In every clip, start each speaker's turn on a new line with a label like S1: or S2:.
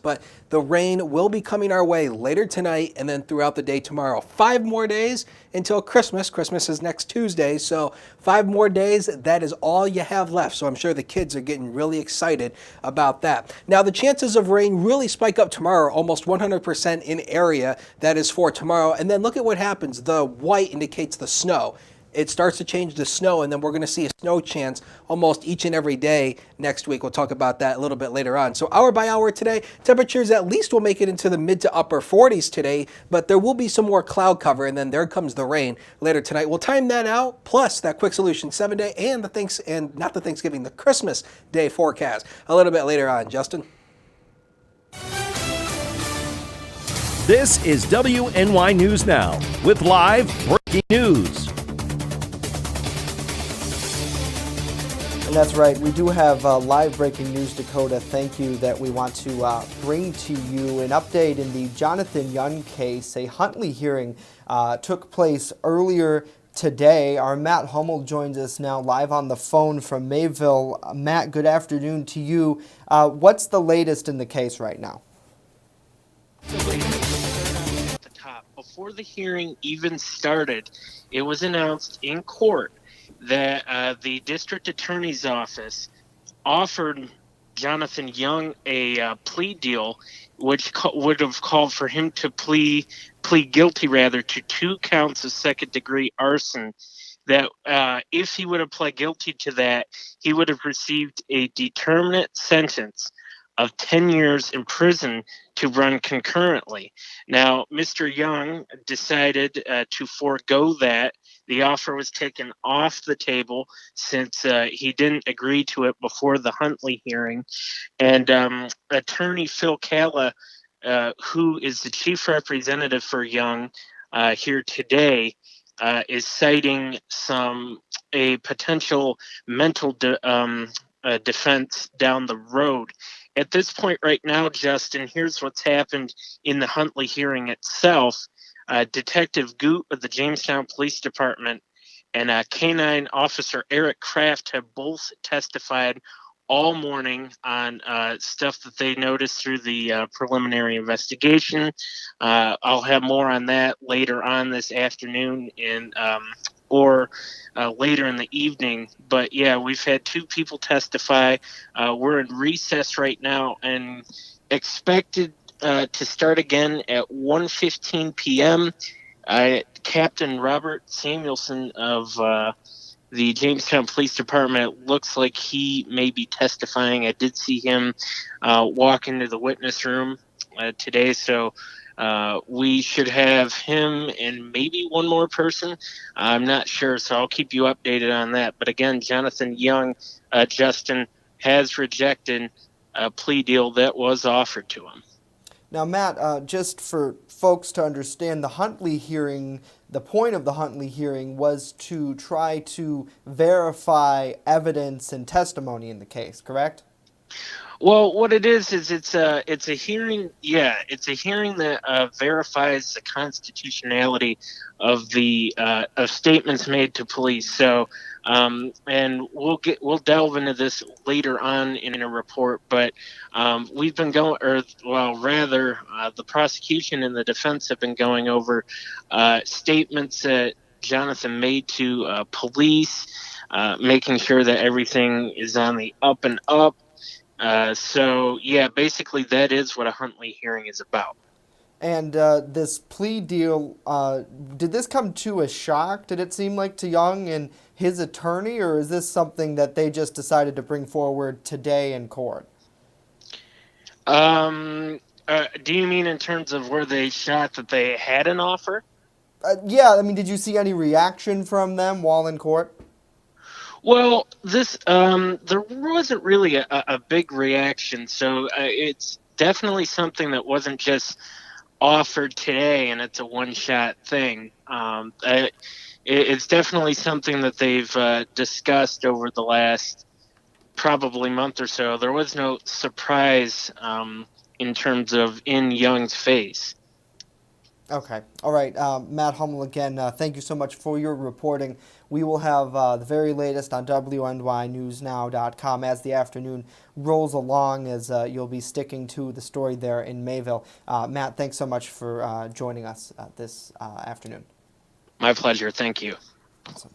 S1: but the rain will be coming our way later tonight and then throughout the day tomorrow. 5 more days until Christmas. Christmas is next Tuesday, so 5 more days. That is all you have left. So I'm sure the kids are getting really excited about that. Now, the chances of rain really spike up tomorrow, almost 100% in area. That is for tomorrow. And then look at what happens. The white indicates the snow. It starts to change to snow, and then we're going to see a snow chance almost each and every day next week. We'll talk about that a little bit later on. So hour by hour today, temperatures at least will make it into the mid to upper 40s today, but there will be some more cloud cover, and then there comes the rain later tonight. We'll time that out, plus that Quick Solution 7-day and the Christmas Day forecast a little bit later on. Justin?
S2: This is WNY News Now with live breaking news.
S3: And that's right, we do have live breaking news, Dakota. Thank you, that we want to bring to you an update in the Jonathan Young case. A Huntley hearing took place earlier today. Our Matt Hummel joins us now live on the phone from Mayville. Matt, good afternoon to you. What's the latest in the case right now?
S4: At the top, before the hearing even started, it was announced in court that the district attorney's office offered Jonathan Young a plea deal, which would have called for him to plead guilty to 2 counts of second-degree arson. That if he would have pled guilty to that, he would have received a determinate sentence of 10 years in prison to run concurrently. Now, Mr. Young decided to forego that. The offer was taken off the table since he didn't agree to it before the Huntley hearing. And attorney Phil Calla, who is the chief representative for Young here today, is citing a potential mental defense down the road. At this point right now, Justin, here's what's happened in the Huntley hearing itself. Detective Goot of the Jamestown Police Department and K-9 Officer Eric Kraft have both testified all morning on stuff that they noticed through the preliminary investigation. I'll have more on that later on this afternoon or later in the evening. But yeah, we've had 2 people testify. We're in recess right now and expected to start again at 1:15 p.m. Captain Robert Samuelson of the Jamestown Police Department looks like he may be testifying. I did see him walk into the witness room today, so we should have him and maybe one more person. I'm not sure, so I'll keep you updated on that. But again, Jonathan Young, Justin, has rejected a plea deal that was offered to him.
S3: Now, Matt, just for folks to understand, the Huntley hearing, the point of the Huntley hearing was to try to verify evidence and testimony in the case, correct?
S4: Well, what it is it's a hearing. Yeah, it's a hearing that verifies the constitutionality of the of statements made to police. So, and we'll delve into this later on in a report. But we've been going, the prosecution and the defense have been going over statements that Jonathan made to police, making sure that everything is on the up and up. So, yeah, basically that is what a Huntley hearing is about.
S3: And this plea deal, did this come to a shock, did it seem like, to Young and his attorney, or is this something that they just decided to bring forward today in court?
S4: Do you mean in terms of where they shot that they had an offer?
S3: Yeah, I mean, did you see any reaction from them while in court?
S4: Well, this there wasn't really a big reaction, so it's definitely something that wasn't just offered today and it's a one-shot thing. It's definitely something that they've discussed over the last probably month or so. There was no surprise in terms of in Young's face.
S3: Okay. All right. Matt Hummel, again, thank you so much for your reporting. We will have the very latest on WNYNewsNow.com as the afternoon rolls along, as you'll be sticking to the story there in Mayville. Matt, thanks so much for joining us this afternoon.
S4: My pleasure. Thank you.
S3: Awesome.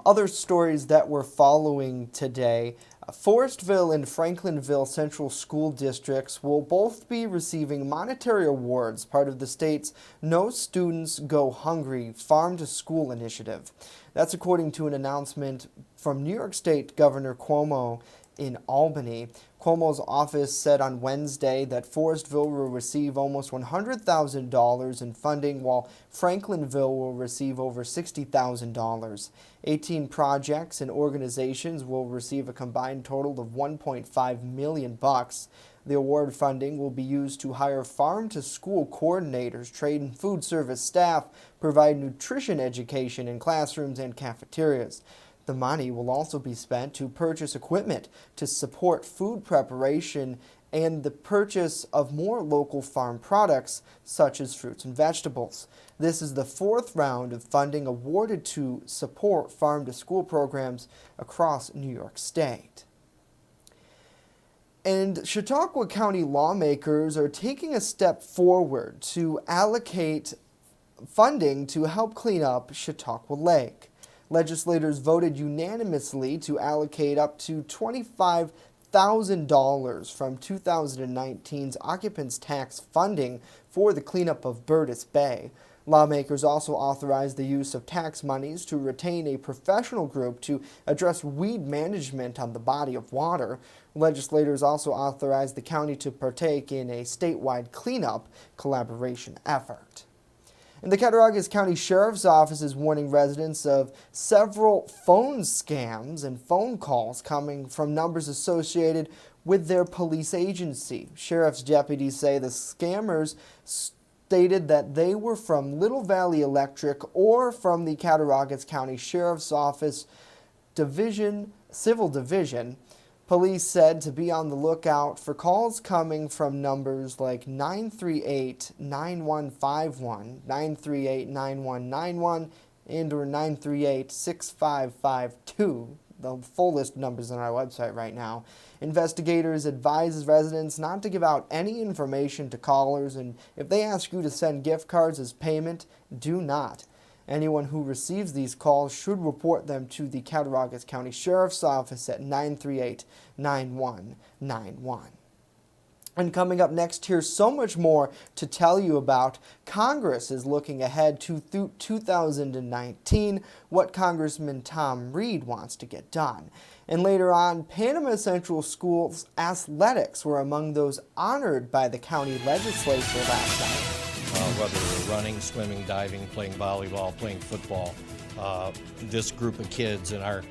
S3: Other stories that we're following today, Forestville and Franklinville Central School Districts will both be receiving monetary awards, part of the state's No Students Go Hungry Farm to School initiative. That's according to an announcement from New York State Governor Cuomo in Albany. Cuomo's office said on Wednesday that Forestville will receive almost $100,000 in funding, while Franklinville will receive over $60,000. 18 projects and organizations will receive a combined total of $1.5 million. The award funding will be used to hire farm-to-school coordinators, train and food service staff, provide nutrition education in classrooms and cafeterias. The money will also be spent to purchase equipment to support food preparation and the purchase of more local farm products such as fruits and vegetables. This is the fourth round of funding awarded to support farm-to-school programs across New York State. And Chautauqua County lawmakers are taking a step forward to allocate funding to help clean up Chautauqua Lake. Legislators voted unanimously to allocate up to $25,000 from 2019's occupants tax funding for the cleanup of Burtis Bay. Lawmakers also authorized the use of tax monies to retain a professional group to address weed management on the body of water. Legislators also authorized the county to partake in a statewide cleanup collaboration effort. And the Cattaraugus County Sheriff's Office is warning residents of several phone scams and phone calls coming from numbers associated with their police agency. Sheriff's deputies say the scammers stated that they were from Little Valley Electric or from the Cattaraugus County Sheriff's Office Civil Division. Police said to be on the lookout for calls coming from numbers like 938-9151, 938-9191, and or 938-6552. The full list of numbers on our website right now. Investigators advise residents not to give out any information to callers, and if they ask you to send gift cards as payment, do not. Anyone who receives these calls should report them to the Cattaraugus County Sheriff's Office at 938-9191. And coming up next, here's so much more to tell you about. Congress is looking ahead to 2019, what Congressman Tom Reed wants to get done. And later on, Panama Central Schools athletics were among those honored by the county legislature last night.
S5: Whether they're running, swimming, diving, playing volleyball, playing football, this group of kids in our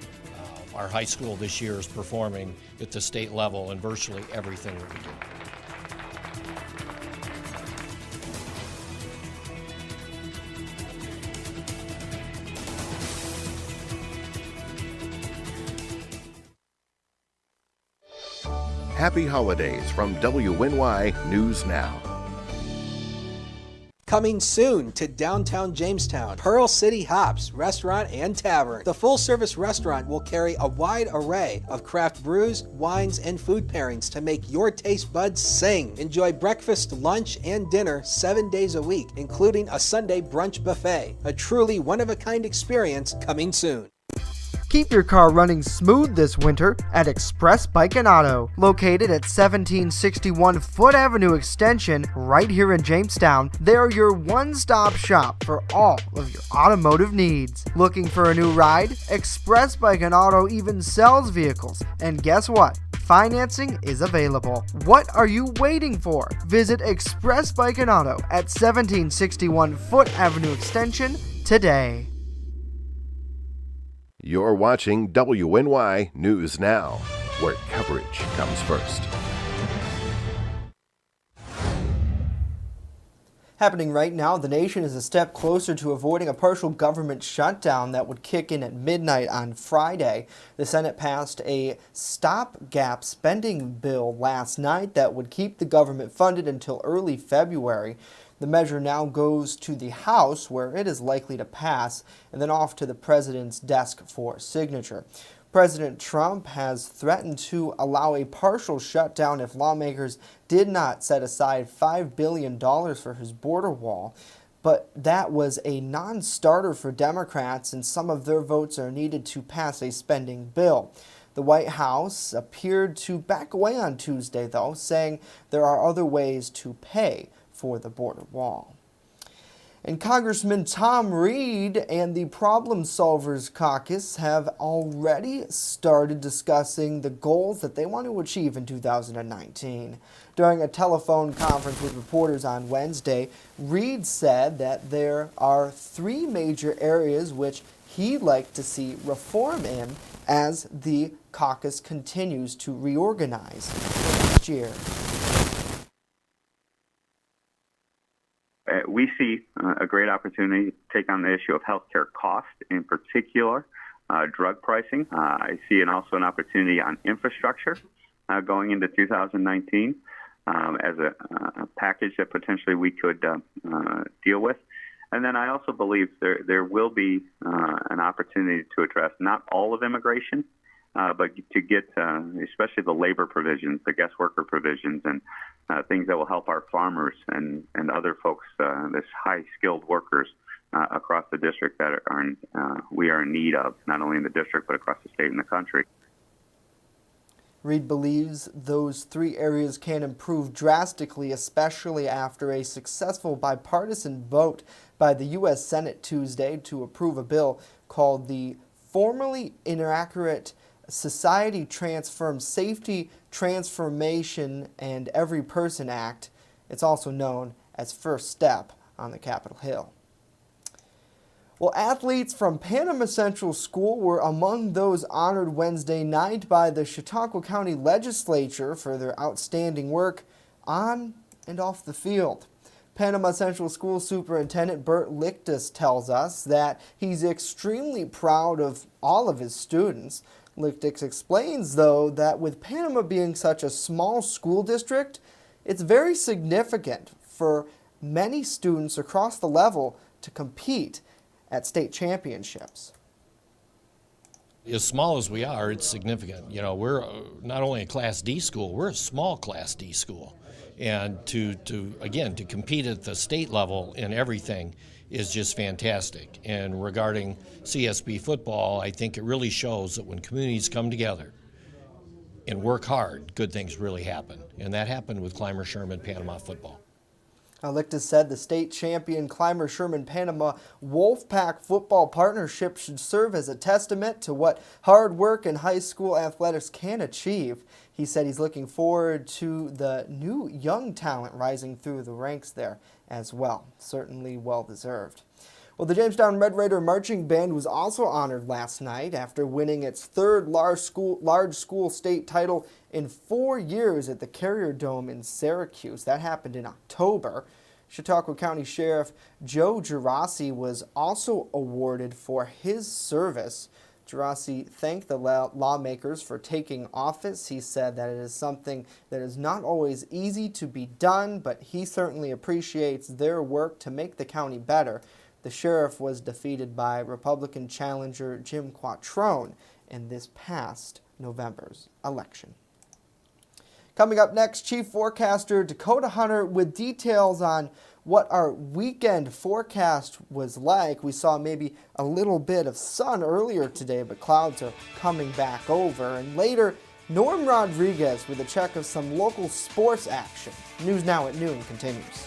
S5: high school this year is performing at the state level in virtually everything that we do.
S2: Happy holidays from WNY News Now.
S1: Coming soon to downtown Jamestown, Pearl City Hops Restaurant and Tavern. The full-service restaurant will carry a wide array of craft brews, wines, and food pairings to make your taste buds sing. Enjoy breakfast, lunch, and dinner 7 days a week, including a Sunday brunch buffet. A truly one-of-a-kind experience coming soon.
S3: Keep your car running smooth this winter at Express Bike and Auto, located at 1761 Foot Avenue Extension right here in Jamestown. They're your one-stop shop for all of your automotive needs. Looking for a new ride? Express Bike and Auto even sells vehicles. And guess what? Financing is available. What are you waiting for? Visit Express Bike and Auto at 1761 Foot Avenue Extension today.
S2: You're watching WNY News Now, where coverage comes first.
S3: Happening right now, the nation is a step closer to avoiding a partial government shutdown that would kick in at midnight on Friday. The Senate passed a stopgap spending bill last night that would keep the government funded until early February. The measure now goes to the House, where it is likely to pass, and then off to the president's desk for signature. President Trump has threatened to allow a partial shutdown if lawmakers did not set aside $5 billion for his border wall. But that was a non-starter for Democrats, and some of their votes are needed to pass a spending bill. The White House appeared to back away on Tuesday, though, saying there are other ways to pay for the border wall. And Congressman Tom Reed and the Problem Solvers Caucus have already started discussing the goals that they want to achieve in 2019. During a telephone conference with reporters on Wednesday, Reed said that there are 3 major areas which he'd like to see reform in as the caucus continues to reorganize for next year.
S6: We see a great opportunity to take on the issue of healthcare cost, in particular, drug pricing. I see also an opportunity on infrastructure going into 2019 as a package that potentially we could deal with. And then I also believe there will be an opportunity to address not all of immigration, but to get especially the labor provisions, the guest worker provisions, and things that will help our farmers and other folks, this high-skilled workers across the district that we are in need of, not only in the district but across the state and the country.
S3: Reed believes those 3 areas can improve drastically, especially after a successful bipartisan vote by the U.S. Senate Tuesday to approve a bill called the Formerly Inaccurate Society Transform Safety, Transformation, and Every Person Act. It's also known as First Step on the Capitol Hill. Well, athletes from Panama Central School were among those honored Wednesday night by the Chautauqua County Legislature for their outstanding work on and off the field. Panama Central School Superintendent Bert Lichtus tells us that he's extremely proud of all of his students. Lichtus explains, though, that with Panama being such a small school district, it's very significant for many students across the level to compete at state championships.
S5: As small as we are, it's significant. You know, we're not only a Class D school, we're a small Class D school. And to compete at the state level in everything is just fantastic. And regarding CSB football, I think it really shows that when communities come together and work hard, good things really happen. And that happened with Clymer-Sherman Panama football.
S3: Lichtus said the state champion Clymer-Sherman Panama Wolfpack football partnership should serve as a testament to what hard work and high school athletics can achieve. He said he's looking forward to the new young talent rising through the ranks there as well. Certainly well deserved. Well, the Jamestown Red Raider Marching Band was also honored last night after winning its 3rd large school state title in 4 years at the Carrier Dome in Syracuse. That happened in October. Chautauqua County Sheriff Joe Gerasi was also awarded for his service. Gerasi thanked the lawmakers for taking office. He said that it is something that is not always easy to be done, but he certainly appreciates their work to make the county better. The sheriff was defeated by Republican challenger Jim Quattrone in this past November's election. Coming up next, Chief Forecaster Dakota Hunter with details on what our weekend forecast was like. We saw maybe a little bit of sun earlier today, but clouds are coming back over. And later, Norm Rodriguez with a check of some local sports action. News Now at noon continues.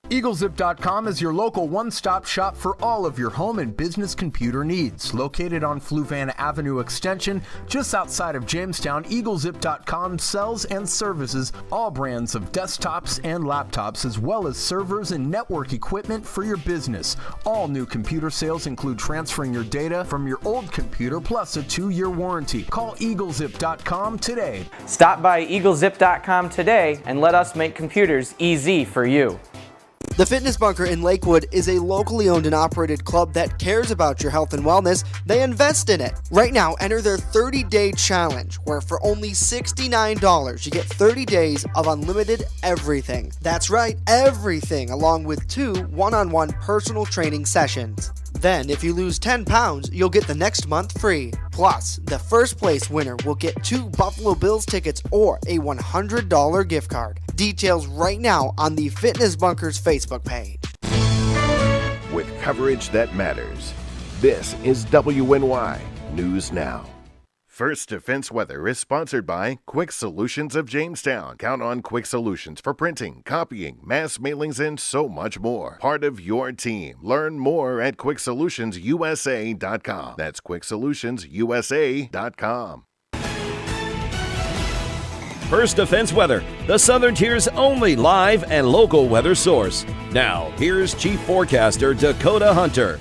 S7: EagleZip.com is your local one-stop shop for all of your home and business computer needs. Located on Fluvanna Avenue Extension, just outside of Jamestown, EagleZip.com sells and services all brands of desktops and laptops, as well as servers and network equipment for your business. All new computer sales include transferring your data from your old computer plus a 2-year warranty. Call EagleZip.com today.
S8: Stop by EagleZip.com today and let us make computers easy for you.
S3: The Fitness Bunker in Lakewood is a locally owned and operated club that cares about your health and wellness. They invest in it. Right now, enter their 30-day challenge, where for only $69, you get 30 days of unlimited everything. That's right, everything, along with 2 one-on-one personal training sessions. Then, if you lose 10 pounds, you'll get the next month free. Plus, the first place winner will get 2 Buffalo Bills tickets or a $100 gift card. Details right now on the Fitness Bunker's Facebook page.
S8: With coverage that matters, this is WNY News Now. First Defense Weather is sponsored by Quick Solutions of Jamestown. Count on Quick Solutions for printing, copying, mass mailings, and so much more. Part of your team. Learn more at QuickSolutionsUSA.com. That's QuickSolutionsUSA.com.
S2: First Defense Weather, the Southern Tier's only live and local weather source. Now, here's Chief Forecaster Dakota Hunter.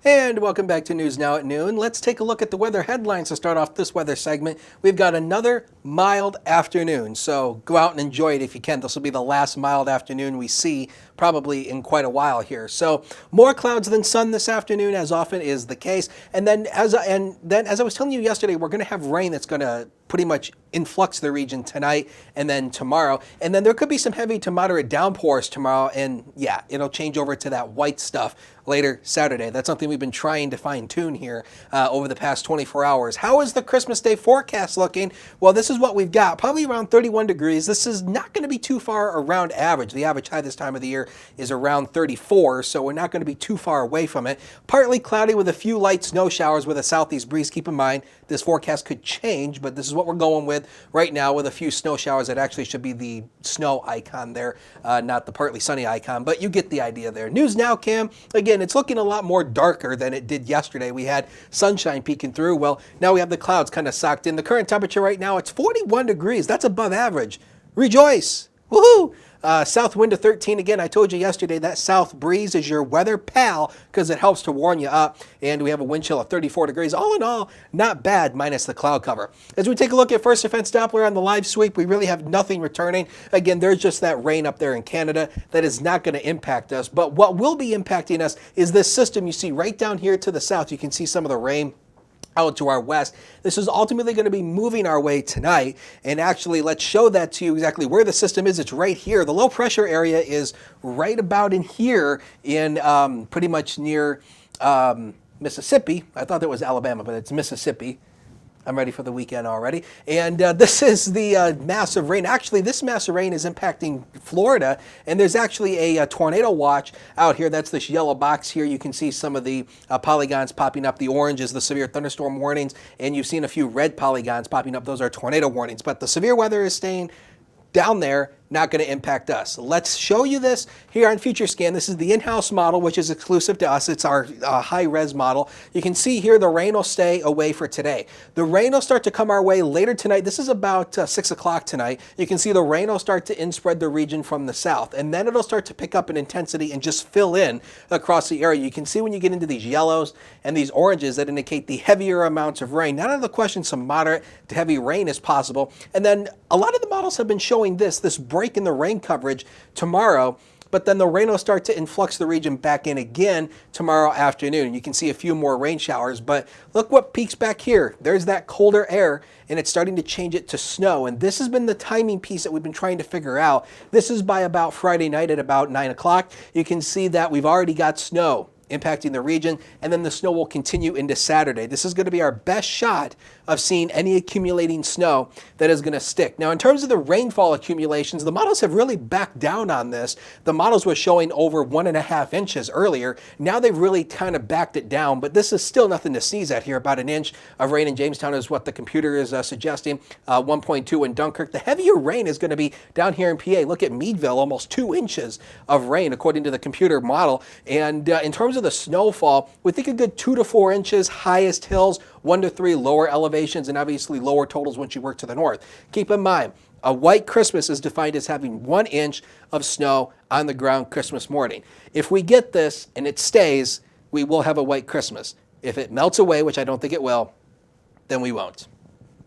S1: And welcome back to News Now at Noon. Let's take a look at the weather headlines to start off this weather segment. We've got another mild afternoon, so go out and enjoy it if you can. This will be the last mild afternoon we see probably in quite a while here. So more clouds than sun this afternoon, as often is the case. And then as I was telling you yesterday, we're going to have rain that's going to pretty much influx the region tonight and then tomorrow. And then there could be some heavy to moderate downpours tomorrow. And yeah, it'll change over to that white stuff later Saturday. That's something we've been trying to fine tune here over the past 24 hours. How is the Christmas Day forecast looking? Well, this is what we've got. Probably around 31 degrees. This is not going to be too far around average. The average high this time of the year is around 34, so we're not going to be too far away from it. Partly cloudy with a few light snow showers with a southeast breeze. Keep in mind, this forecast could change, but this is what we're going with right now with a few snow showers. That actually should be the snow icon there, not the partly sunny icon, but you get the idea there. News Now, Cam. Again, it's looking a lot more darker than it did yesterday. We had sunshine peeking through. Well, now we have the clouds kind of socked in. The current temperature right now, it's 41 degrees. That's above average. Rejoice. Woohoo! South wind of 13. Again, I told you yesterday that south breeze is your weather pal because it helps to warm you up. And we have a wind chill of 34 degrees. All in all, not bad minus the cloud cover. As we take a look at First Defense Doppler on the live sweep, we really have nothing returning. Again, there's just that rain up there in Canada that is not going to impact us. But what will be impacting us is this system you see right down here to the south. You can see some of the rain out to our west. This is ultimately going to be moving our way tonight. And actually, let's show that to you exactly where the system is. It's right here. The low pressure area is right about in here in pretty much near Mississippi. I thought that was Alabama, but it's Mississippi. I'm ready for the weekend already. And this is the massive rain. Actually, this massive rain is impacting Florida, and there's actually a tornado watch out here. That's this yellow box here. You can see some of the polygons popping up. The orange is the severe thunderstorm warnings, and you've seen a few red polygons popping up. Those are tornado warnings. But the severe weather is staying down there, not going to impact us. Let's show you this here on FutureScan. This is the in-house model, which is exclusive to us. It's our high-res model. You can see here the rain will stay away for today. The rain will start to come our way later tonight. This is about 6 o'clock tonight. You can see the rain will start to inspread the region from the south, and then it'll start to pick up in intensity and just fill in across the area. You can see when you get into these yellows and these oranges that indicate the heavier amounts of rain. Not out of the question, some moderate to heavy rain is possible. And then a lot of the models have been showing this break in the rain coverage tomorrow, but then the rain will start to influx the region back in again tomorrow afternoon. You can see a few more rain showers, but look what peaks back here. There's that colder air, and it's starting to change it to snow. And this has been the timing piece that we've been trying to figure out. This is by about Friday night at about 9 o'clock. You can see that we've already got snow impacting the region, and then the snow will continue into Saturday. This is going to be our best shot of seeing any accumulating snow that is going to stick. Now, in terms of the rainfall accumulations, the models have really backed down on this. The models were showing over 1.5 inches earlier. Now they've really kind of backed it down, but this is still nothing to sneeze at here. About an inch of rain in Jamestown is what the computer is suggesting, 1.2 in Dunkirk. The heavier rain is going to be down here in PA. Look at Meadville, almost 2 inches of rain according to the computer model. And in terms of the snowfall, we think a good 2 to 4 inches, highest hills, 1 to 3 lower elevations, and obviously lower totals once you work to the north. Keep in mind, a white Christmas is defined as having 1 inch of snow on the ground Christmas morning. If we get this and it stays, we will have a white Christmas. If it melts away, which I don't think it will, then we won't.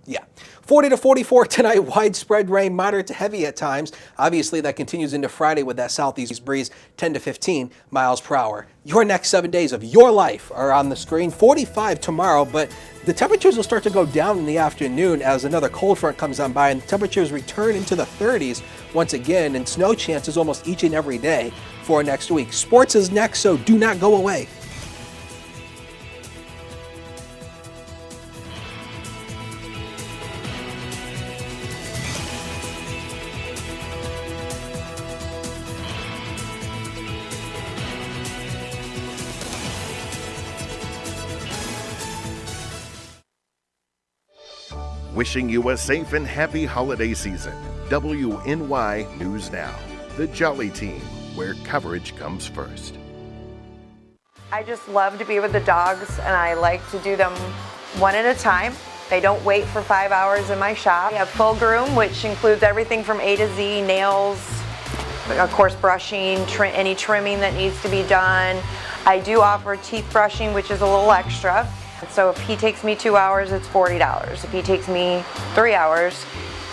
S1: Yeah. 40 to 44 tonight, widespread rain, moderate to heavy at times. Obviously, that continues into Friday with that southeast breeze, 10 to 15 miles per hour. Your next 7 days of your life are on the screen. 45 tomorrow, but the temperatures will start to go down in the afternoon as another cold front comes on by, and the temperatures return into the 30s once again, and snow chances almost each and every day for next week. Sports is next, so do not go away.
S8: Wishing you a safe and happy holiday season. WNY News Now, the Jolly Team, where coverage comes first.
S9: I just love to be with the dogs, and I like to do them one at a time. They don't wait for 5 hours in my shop. We have full groom, which includes everything from A to Z, nails, of course brushing, any trimming that needs to be done. I do offer teeth brushing, which is a little extra. So if he takes me 2 hours, it's $40. If he takes me 3 hours,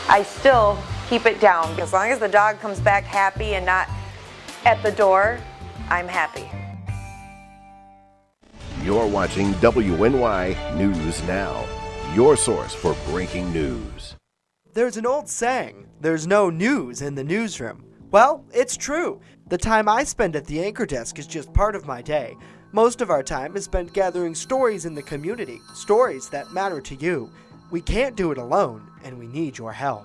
S9: I still keep it down. As long as the dog comes back happy and not at the door, I'm happy.
S8: You're watching WNY News Now, your source for breaking news.
S3: There's an old saying, there's no news in the newsroom. Well, it's true. The time I spend at the anchor desk is just part of my day. Most of our time is spent gathering stories in the community, stories that matter to you. We can't do it alone, and we need your help.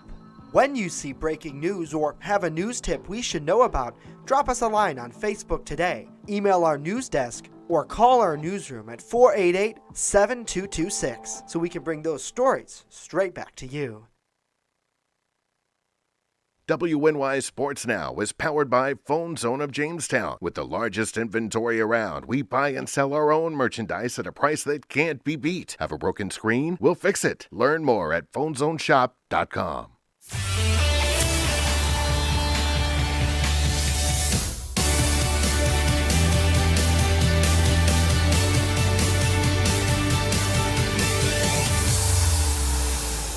S3: When you see breaking news or have a news tip we should know about, drop us a line on Facebook today, email our news desk, or call our newsroom at 488-7226 so we can bring those stories straight back to you.
S8: WNY Sports Now is powered by Phone Zone of Jamestown. With the largest inventory around, we buy and sell our own merchandise at a price that can't be beat. Have a broken screen? We'll fix it. Learn more at phonezoneshop.com.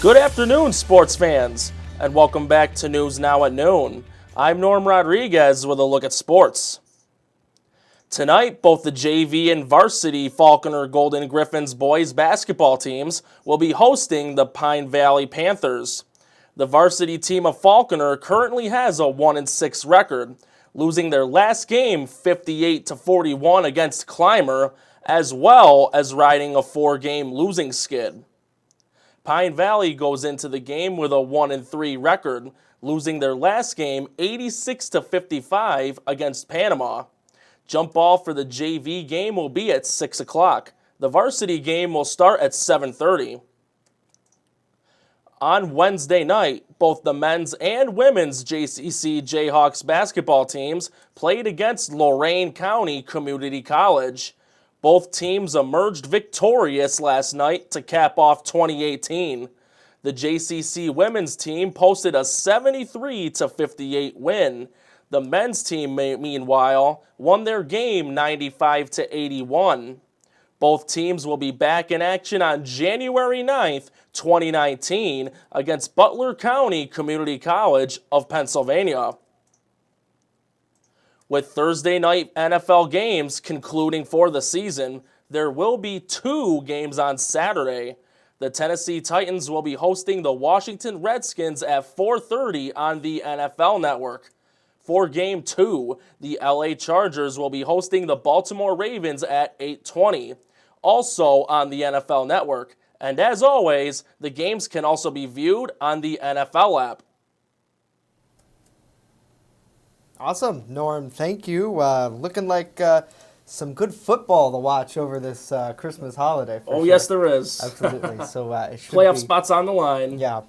S10: Good afternoon, sports fans, and welcome back to News Now at Noon. I'm Norm Rodriguez with a look at sports. Tonight, both the JV and varsity Falconer Golden Griffins boys basketball teams will be hosting the Pine Valley Panthers. The varsity team of Falconer currently has a 1-6 record, losing their last game 58-41 against Clymer, as well as riding a 4-game losing skid. Pine Valley goes into the game with a 1-3 record, losing their last game 86-55 against Panama. Jump ball for the JV game will be at 6 o'clock. The varsity game will start at 7:30. On Wednesday night, both the men's and women's JCC Jayhawks basketball teams played against Lorain County Community College. Both teams emerged victorious last night to cap off 2018. The JCC women's team posted a 73-58 win. The men's team, meanwhile, won their game 95-81. Both teams will be back in action on January 9th, 2019 against Butler County Community College of Pennsylvania. With Thursday night NFL games concluding for the season, there will be 2 games on Saturday. The Tennessee Titans will be hosting the Washington Redskins at 4:30 on the NFL Network. For Game 2, the LA Chargers will be hosting the Baltimore Ravens at 8:20, also on the NFL Network. And as always, the games can also be viewed on the NFL app.
S3: Awesome, Norm. Thank you. Looking like some good football to watch over this Christmas holiday.
S10: Oh, sure. Yes, there is.
S3: Absolutely. So it should
S10: playoff spots on the line.
S3: Yeah.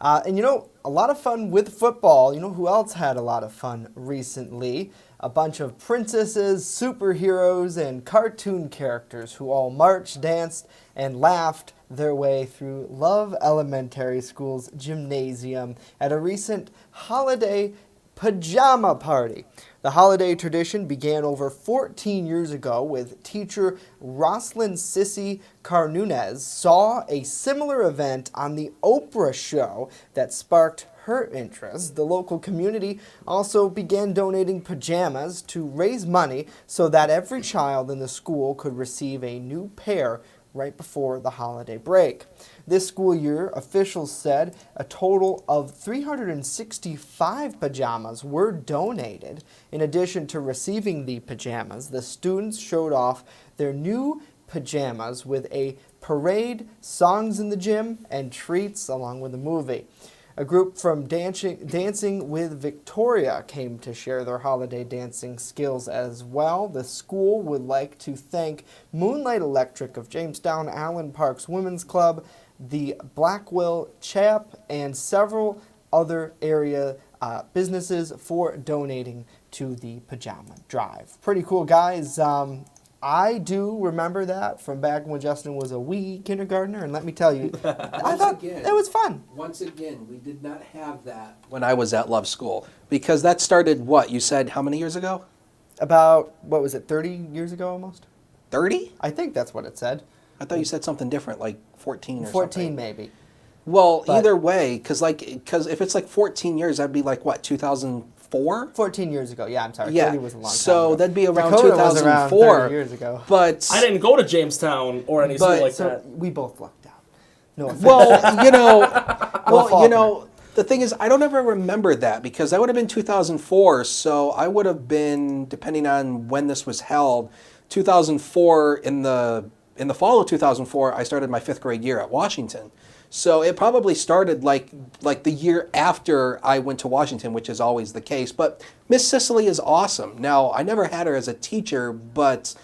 S3: And a lot of fun with football. You know who else had a lot of fun recently? A bunch of princesses, superheroes, and cartoon characters who all marched, danced, and laughed their way through Love Elementary School's gymnasium at a recent holiday pajama party. The holiday tradition began over 14 years ago with teacher Roslyn Sissy Carnunez saw a similar event on the Oprah show that sparked her interest. The local community also began donating pajamas to raise money so that every child in the school could receive a new pair right before the holiday break. This school year, officials said a total of 365 pajamas were donated. In addition to receiving the pajamas, the students showed off their new pajamas with a parade, songs in the gym, and treats along with a movie. A group from Dancing with Victoria came to share their holiday dancing skills as well. The school would like to thank Moonlight Electric of Jamestown, Allen Parks Women's Club, the Blackwell Chap, and several other area businesses for donating to the pajama drive. Pretty cool, guys. I do remember that from back when Justin was a wee kindergartner, and let me tell you, I thought it was fun.
S1: Once again, we did not have that when I was at Love School, because that started, what, you said how many years ago?
S3: About, what was it, 30 years ago almost?
S1: 30?
S3: I think that's what it said.
S1: I thought you said something different, like 14 or
S3: 14
S1: something.
S3: maybe.
S1: Well,
S3: But-
S1: either way, because if it's like 14 years, that'd be like, what, 2004?
S3: 14 years ago, yeah, I'm sorry.
S1: Yeah,
S3: 30 was a long time
S1: so
S3: ago.
S1: that'd be around
S3: Dakota was around
S1: 2004.
S3: 30 years ago.
S1: But
S10: I didn't go to Jamestown or any school like
S3: So
S10: that.
S3: we both lucked out. No offense.
S1: well,
S3: Faulkner.
S1: the thing is, I don't ever remember that because that would have been 2004. So I would have been, depending on when this was held, 2004 in the fall of 2004. I started my 5th grade year at Washington. So it probably started like the year after I went to Washington, which is always the case. But Miss Cicely is awesome. Now, I never had her as a teacher, but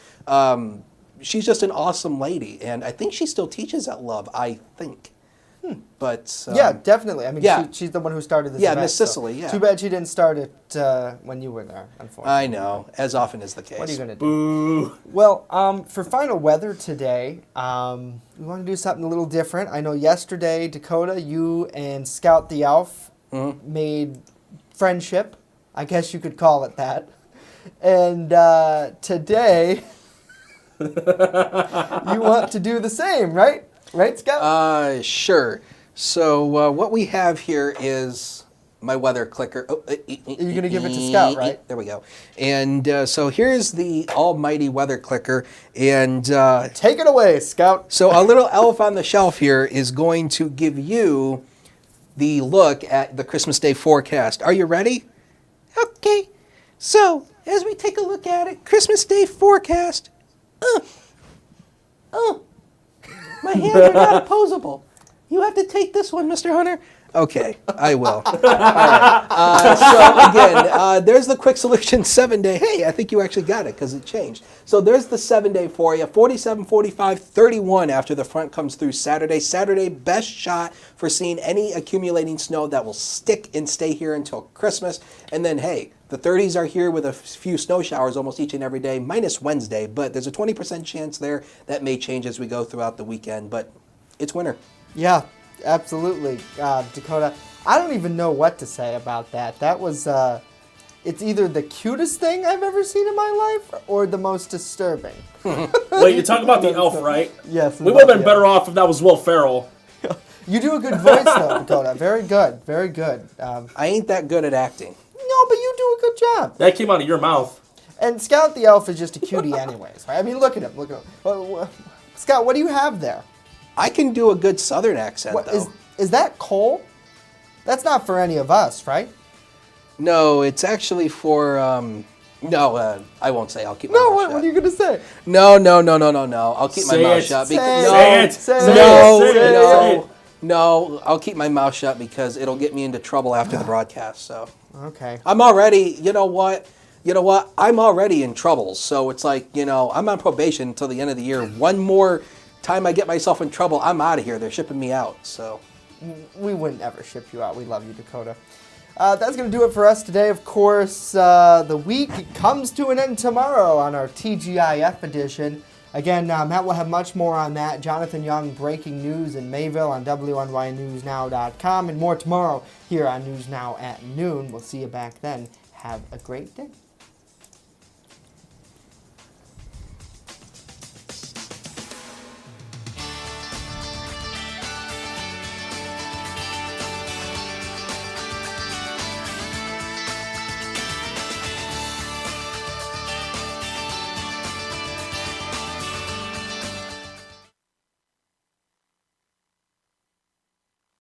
S1: she's just an awesome lady. And I think she still teaches at Love, I think. But
S3: yeah, definitely. I mean,
S1: yeah.
S3: she's the one who started this
S1: Yeah,
S3: event.
S1: Miss Cicely, yeah.
S3: Too bad she didn't start it when you were there, unfortunately.
S1: I know, as often is the case.
S3: What are you going to do?
S10: Boo.
S3: Well, for final weather today, we want to do something a little different. I know yesterday, Dakota, you and Scout the Elf made friendship. I guess you could call it that. And today, you want to do the same, right? Right, Scout?
S1: Sure. So what we have here is my weather clicker. Oh,
S3: You're going to give it to Scout, right?
S1: There we go. And so here's the almighty weather clicker. And
S3: take it away, Scout.
S1: So a little elf on the shelf here is going to give you the look at the Christmas Day forecast. Are you ready? Okay. So as we take a look at it, Christmas Day forecast. My hands are not opposable. You have to take this one, Mr. Hunter. Okay, I will. All right. So again, there's the Quick Solution 7-day. Hey, I think you actually got it because it changed. So there's the 7-day for you. 47, 45, 31 after the front comes through Saturday. Saturday, best shot for seeing any accumulating snow that will stick and stay here until Christmas. And then, hey, the 30s are here with a few snow showers almost each and every day, minus Wednesday. But there's a 20% chance there. That may change as we go throughout the weekend. But it's winter.
S3: Yeah, absolutely, Dakota. I don't even know what to say about that. That was, it's either the cutest thing I've ever seen in my life or the most disturbing.
S10: Wait, you're talking about the elf, right?
S3: Yes.
S10: We would have been better off if that was Will Ferrell.
S3: You do a good voice, though, Dakota. Very good, very good.
S1: I ain't that good at acting.
S3: No, but you do a good job.
S10: That came out of your mouth.
S3: And Scout the Elf is just a cutie anyways, right? I mean, look at him, look at him. Scout, what do you have there?
S1: I can do a good Southern accent,
S3: What,
S1: though.
S3: is that coal? That's not for any of us, right?
S1: No, it's actually for, no, I won't say. I'll keep my
S3: No,
S1: mouth
S3: what
S1: shut.
S3: are you going to say?
S1: No. I'll keep my
S10: Say
S1: mouth
S10: it.
S1: shut.
S10: Say
S1: because,
S10: it.
S1: no,
S10: Say it.
S3: Say
S10: Say
S3: it.
S1: no,
S10: it. Say it.
S1: no, no, I'll keep my mouth shut because it'll get me into trouble after the broadcast. So
S3: Okay.
S1: I'm already, you know what? I'm already in trouble. So it's like, I'm on probation until the end of the year. One more time I get myself in trouble, I'm out of here. They're shipping me out. So
S3: We wouldn't ever ship you out. We love you, Dakota. That's going to do it for us today. Of course, the week comes to an end tomorrow on our TGIF edition. Again, Matt will have much more on that. Jonathan Young breaking news in Mayville on WNYNewsNow.com, and more tomorrow here on News Now at noon. We'll see you back then. Have a great day.